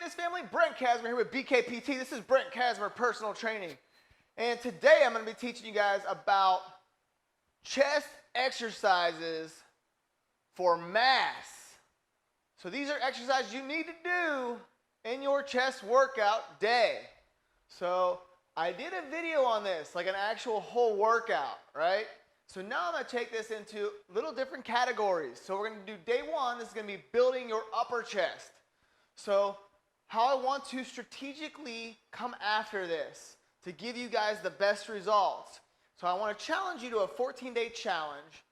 fitness family, Brent Casmer here with BKPT. This is Brent Casmer Personal Training. And today I'm going to be teaching you guys about chest exercises for mass. So these are exercises you need to do in your chest workout day. So I did a video on this, like an actual whole workout, right? So now I'm going to take this into little different categories. So we're going to do day one. This is going to be building your upper chest. So how I want to strategically come after this to give you guys the best results. So I want to challenge you to a 14-day challenge.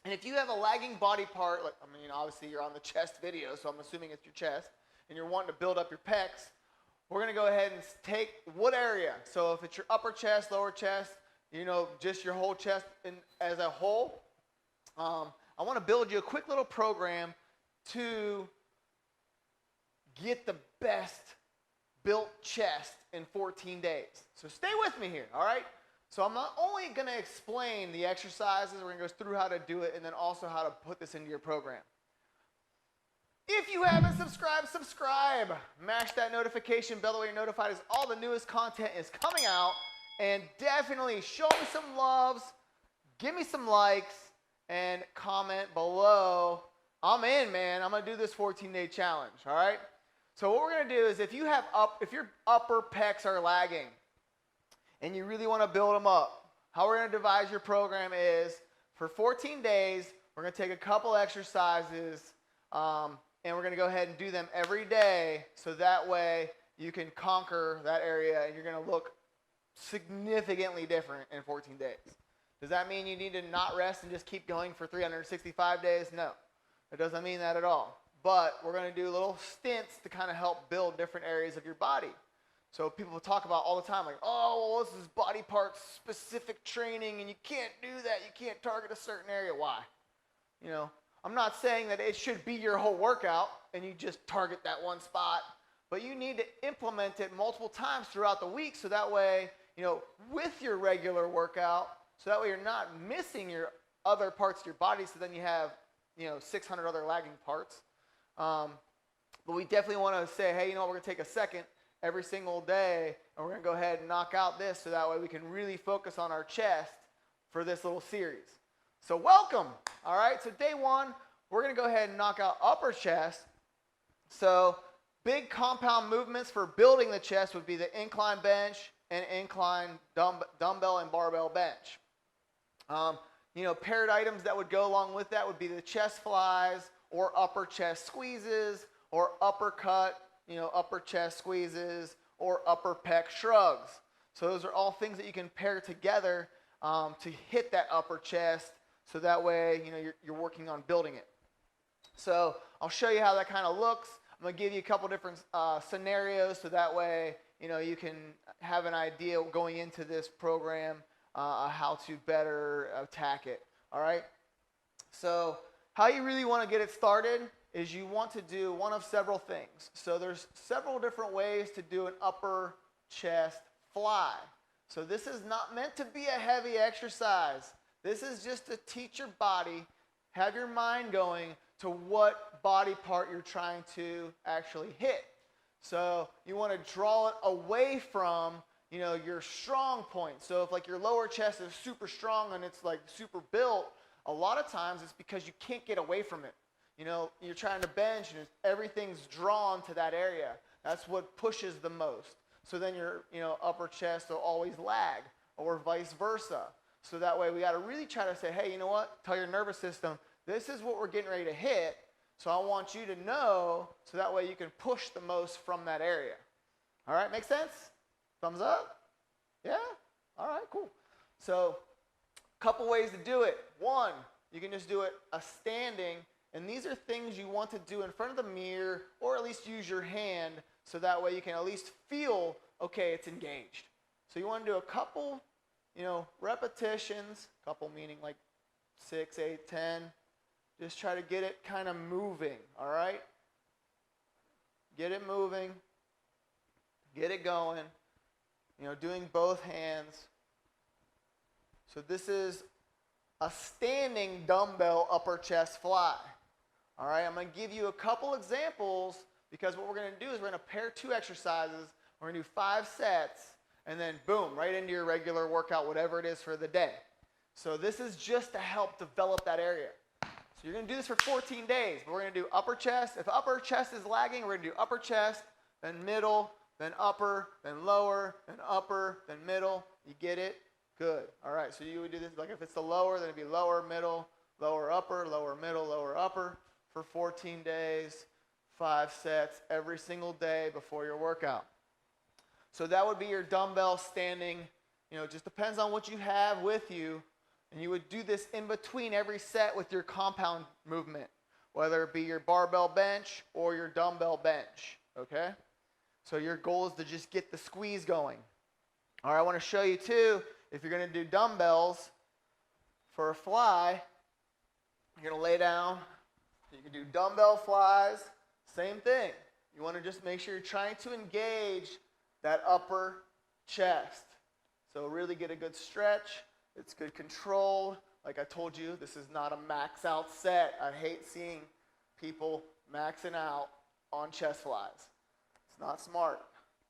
And if you have a lagging body part, like, I mean, obviously you're on the chest video, so I'm assuming it's your chest, and you're wanting to build up your pecs, we're going to go ahead and take what area. So if it's your upper chest, lower chest, you know, just your whole chest as a whole, I want to build you a quick little program to get the best built chest in 14 days. So stay with me here, all right? So I'm not only going to explain the exercises, we're going to go through how to do it, and then also how to put this into your program. If you haven't subscribed, subscribe. Mash that notification bell, that way you're notified as all the newest content is coming out. And definitely show me some loves, give me some likes, and comment below. I'm in, man. I'm going to do this 14-day challenge, all right? So what we're going to do is if your upper pecs are lagging and you really want to build them up, how we're going to devise your program is for 14 days, we're going to take a couple exercises and we're going to go ahead and do them every day so that way you can conquer that area and you're going to look significantly different in 14 days. Does that mean you need to not rest and just keep going for 365 days? No, it doesn't mean that at all. But we're going to do little stints to kind of help build different areas of your body. So people talk about all the time like, oh, well, this is body part specific training and you can't do that. You can't target a certain area. Why? You know, I'm not saying that it should be your whole workout and you just target that one spot, but you need to implement it multiple times throughout the week so that way, you know, with your regular workout, so that way you're not missing your other parts of your body, so then you have, you know, 600 other lagging parts. But we definitely want to say, hey, you know what, we're going to take a second every single day, and we're going to go ahead and knock out this, so that way we can really focus on our chest for this little series. So welcome, all right? So day one, we're going to go ahead and knock out upper chest. So big compound movements for building the chest would be the incline bench, and incline dumbbell and barbell bench. You know, paired items that would go along with that would be the chest flies or upper chest squeezes or uppercut, you know, upper chest squeezes or upper pec shrugs. So those are all things that you can pair together to hit that upper chest so that way, you know, you're working on building it. So I'll show you how that kind of looks. I'm going to give you a couple different scenarios so that way, you know, you can have an idea going into this program how to better attack it, all right? So how you really want to get it started is you want to do one of several things. So there's several different ways to do an upper chest fly. So this is not meant to be a heavy exercise. This is just to teach your body, have your mind going to what body part you're trying to actually hit. So you want to draw it away from, you know, your strong point. So if like your lower chest is super strong and it's like super built, a lot of times it's because you can't get away from it. You know, you're trying to bench and everything's drawn to that area. That's what pushes the most. So then your, you know, upper chest will always lag or vice versa. So that way we got to really try to say, hey, you know what? Tell your nervous system, this is what we're getting ready to hit. So I want you to know so that way you can push the most from that area. All right, make sense? Thumbs up? Yeah? All right, cool. So a couple ways to do it. One, you can just do it a standing, and these are things you want to do in front of the mirror or at least use your hand so that way you can at least feel, okay, it's engaged. So you want to do a couple, you know, repetitions, couple meaning like 6, 8, 10. Just try to get it kind of moving, all right? Get it moving. Get it going. You know, doing both hands. So this is a standing dumbbell upper chest fly. All right, I'm going to give you a couple examples because what we're going to do is we're going to pair 2 exercises. We're going to do 5 sets, and then boom, right into your regular workout, whatever it is for the day. So this is just to help develop that area. So you're going to do this for 14 days. But we're going to do upper chest. If upper chest is lagging, we're going to do upper chest, then middle, then upper, then lower, then upper, then middle. You get it? Good. All right, so you would do this, like if it's the lower, then it'd be lower, middle, lower, upper, lower, middle, lower, upper for 14 days, 5 sets every single day before your workout. So that would be your dumbbell standing. You know, it just depends on what you have with you. And you would do this in between every set with your compound movement, whether it be your barbell bench or your dumbbell bench, okay? So your goal is to just get the squeeze going. All right, I want to show you too, if you're going to do dumbbells for a fly, you're going to lay down. You can do dumbbell flies, same thing. You want to just make sure you're trying to engage that upper chest. So really get a good stretch. It's good controlled. Like I told you, this is not a max out set. I hate seeing people maxing out on chest flies. It's not smart.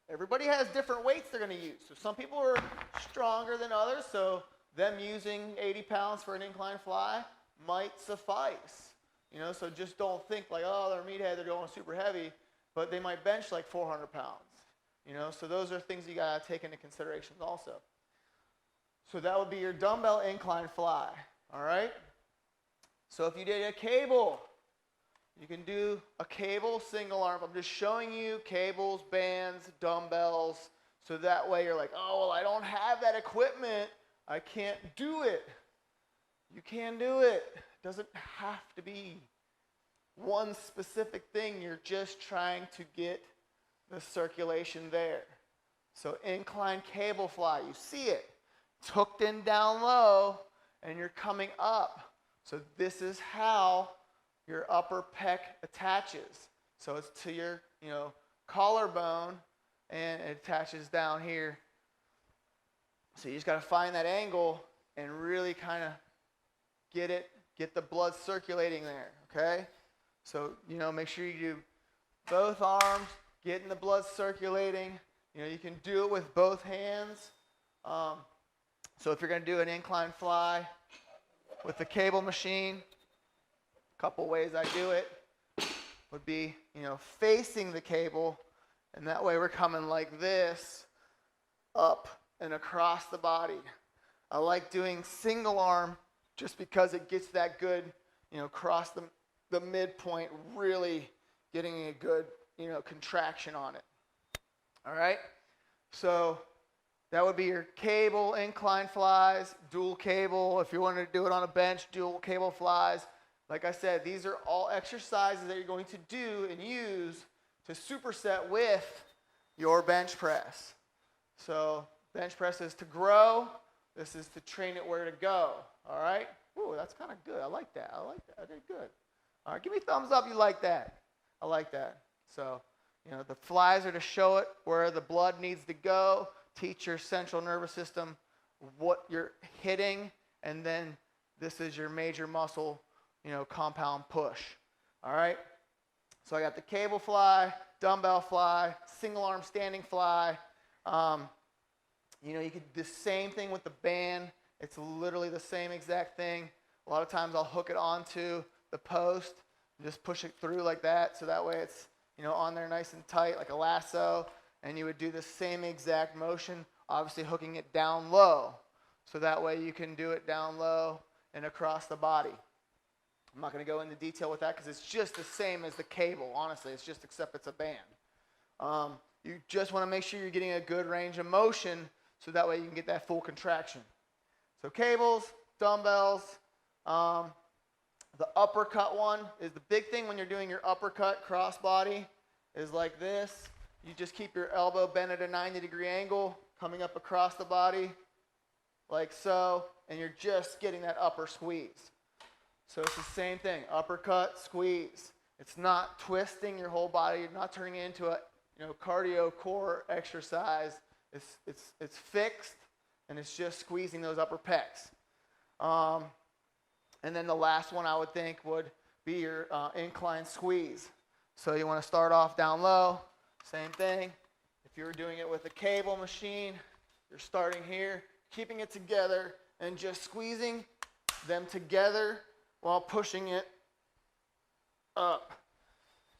Everybody has different weights they're going to use. So some people are stronger than others, so them using 80 pounds for an incline fly might suffice. You know, so just don't think like, oh, they're meathead, they're going super heavy, but they might bench like 400 pounds. You know, so those are things you got to take into consideration also. So that would be your dumbbell incline fly, all right? So if you did a cable, you can do a cable single arm. I'm just showing you cables, bands, dumbbells, so that way you're like, oh, well, I don't have that equipment. I can't do it. You can do it. It doesn't have to be one specific thing. You're just trying to get the circulation there. So incline cable fly, you see it. It's hooked in down low, and you're coming up. So this is how your upper pec attaches. So it's to your, collarbone, and it attaches down here. So you just got to find that angle and really kind of get the blood circulating there, okay? So, make sure you do both arms, getting the blood circulating. You can do it with both hands. So if you're going to do an incline fly with the cable machine, a couple ways I do it would be, facing the cable, and that way we're coming like this, up and across the body. I like doing single arm just because it gets that good, across the midpoint, really getting a good, contraction on it. All right? So that would be your cable incline flies, dual cable. If you wanted to do it on a bench, dual cable flies. Like I said, these are all exercises that you're going to do and use to superset with your bench press. So bench press is to grow. This is to train it where to go. All right? Ooh, that's kind of good. I like that. I did good. All right, give me a thumbs up if you like that. I like that. So, the flies are to show it where the blood needs to go, teach your central nervous system what you're hitting, and then this is your major muscle, compound push. All right? So I got the cable fly, dumbbell fly, single arm standing fly. You could do the same thing with the band. It's literally the same exact thing. A lot of times I'll hook it onto the post and just push it through like that, so that way it's on there nice and tight like a lasso, and you would do the same exact motion, obviously hooking it down low, so that way you can do it down low and across the body. I'm not going to go into detail with that because it's just the same as the cable, honestly. It's just except it's a band. You just want to make sure you're getting a good range of motion so that way you can get that full contraction. So cables, dumbbells. The uppercut one is the big thing when you're doing your uppercut crossbody is like this. You just keep your elbow bent at a 90-degree angle, coming up across the body like so, and you're just getting that upper squeeze. So it's the same thing, uppercut, squeeze. It's not twisting your whole body. You're not turning it into a cardio core exercise. It's fixed, and it's just squeezing those upper pecs. And then the last one I would think would be your incline squeeze. So you want to start off down low, same thing. If you were doing it with a cable machine, you're starting here, keeping it together, and just squeezing them together while pushing it up.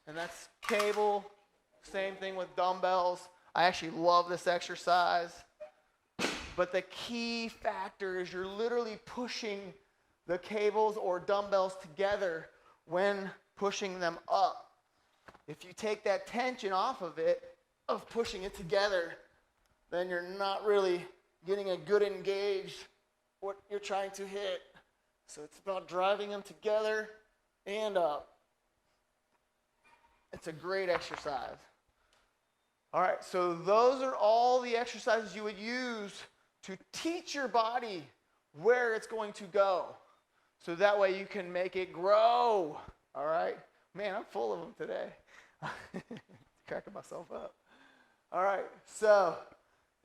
And that's cable. Same thing with dumbbells. I actually love this exercise. But the key factor is you're literally pushing the cables or dumbbells together when pushing them up. If you take that tension off of it, of pushing it together, then you're not really getting a good engaged what you're trying to hit. So it's about driving them together and up. It's a great exercise. All right, so those are all the exercises you would use to teach your body where it's going to go. So that way you can make it grow. All right? Man, I'm full of them today. Cracking myself up. All right, so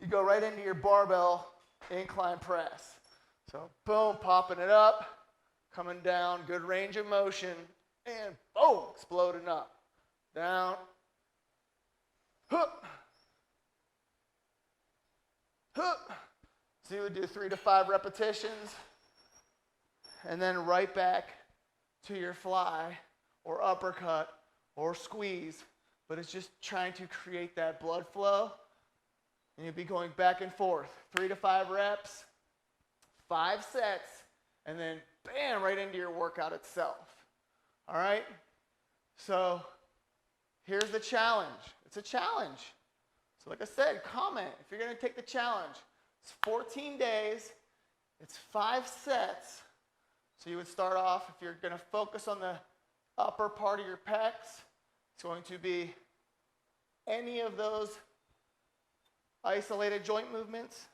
you go right into your barbell incline press. So boom, popping it up, coming down, good range of motion, and boom, exploding up. Down, hook, hook. So you would do 3 to 5 repetitions, and then right back to your fly or uppercut or squeeze, but it's just trying to create that blood flow, and you'll be going back and forth, 3 to 5 reps, 5 sets, and then bam, right into your workout itself. All right? So here's the challenge. It's a challenge. So like I said, comment if you're going to take the challenge. It's 14 days. It's 5 sets. So you would start off, if you're going to focus on the upper part of your pecs, it's going to be any of those isolated joint movements,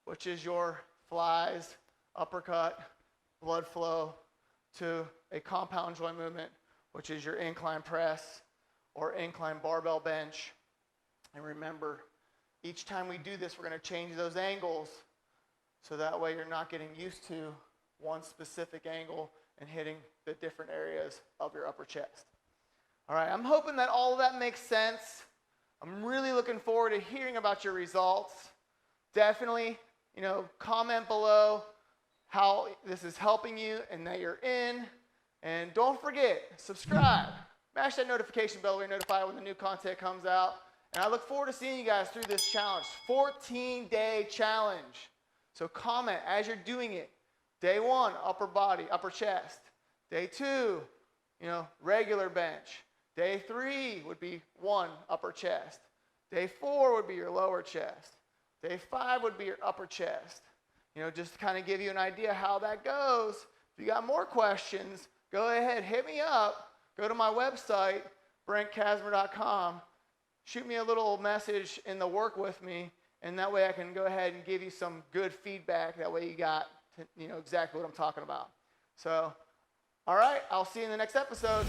which is your flies, uppercut, blood flow, to a compound joint movement, which is your incline press or incline barbell bench. And remember, each time we do this, we're going to change those angles so that way you're not getting used to one specific angle and hitting the different areas of your upper chest. All right, I'm hoping that all of that makes sense. I'm really looking forward to hearing about your results. Definitely, comment below how this is helping you and that you're in. And don't forget, subscribe. Mash that notification bell so you're notified when the new content comes out. And I look forward to seeing you guys through this challenge, 14-day challenge. So comment as you're doing it. Day 1, upper body, upper chest. Day 2, regular bench. Day 3 would be 1, upper chest. Day 4 would be your lower chest. Day 5 would be your upper chest. Just to kind of give you an idea how that goes. If you got more questions, go ahead, hit me up. Go to my website, BrentKasmer.com. Shoot me a little message in the work with me, and that way I can go ahead and give you some good feedback. That way you got exactly what I'm talking about. So, all right, I'll see you in the next episode.